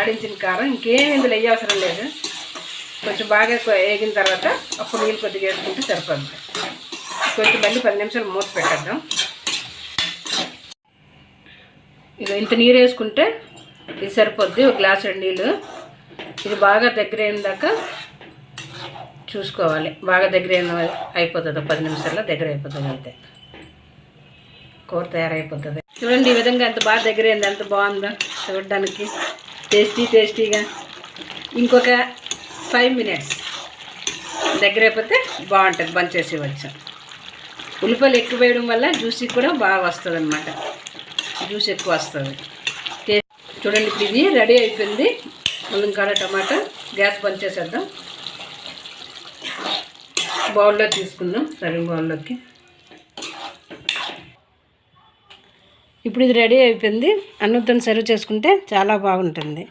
ఆడించిన కారం, ఇంకేం ఇందులో వేయ అవసరం లేదు. కొంచెం బాగా వేగిన తర్వాత అప్పుడు నీళ్ళు కొద్దిగా వేసుకుంటే సరిపోద్ది. కొంచెం మళ్ళీ 10 నిమిషాలు మూత పెట్టేద్దాం. ఇక ఇంత నీరు వేసుకుంటే ఇది సరిపోద్ది, ఒక గ్లాసు నీళ్ళు. ఇది బాగా దగ్గర అయిన దాకా చూసుకోవాలి. బాగా దగ్గర అయిపోతుంది, 10 నిమిషాల్లో దగ్గర అయిపోతుంది. అయితే కూర తయారైపోతుంది. చూడండి ఈ విధంగా ఎంత బాగా దగ్గర అయింది, ఎంత బాగుందో చూడడానికి, టేస్టీగా. ఇంకొక 5 మినిట్స్ దగ్గర అయిపోతే బాగుంటుంది, బంద్ చేసి ఇవ్వచ్చు. ఉల్లిపాయలు ఎక్కువ వేయడం వల్ల జ్యూసీ కూడా బాగా వస్తుంది అన్నమాట, జ్యూస్ ఎక్కువ వస్తుంది. చూడండి ఇప్పుడు ఇది రెడీ అయిపోయింది. ములంకాడ టమాటా. గ్యాస్ బంద్ చేసేద్దాం. బౌల్లో తీసుకుందాం, సర్వింగ్ బౌల్లోకి. ఇప్పుడు ఇది రెడీ అయిపోయింది. అన్నంతో సర్వ్ చేసుకుంటే చాలా బాగుంటుంది.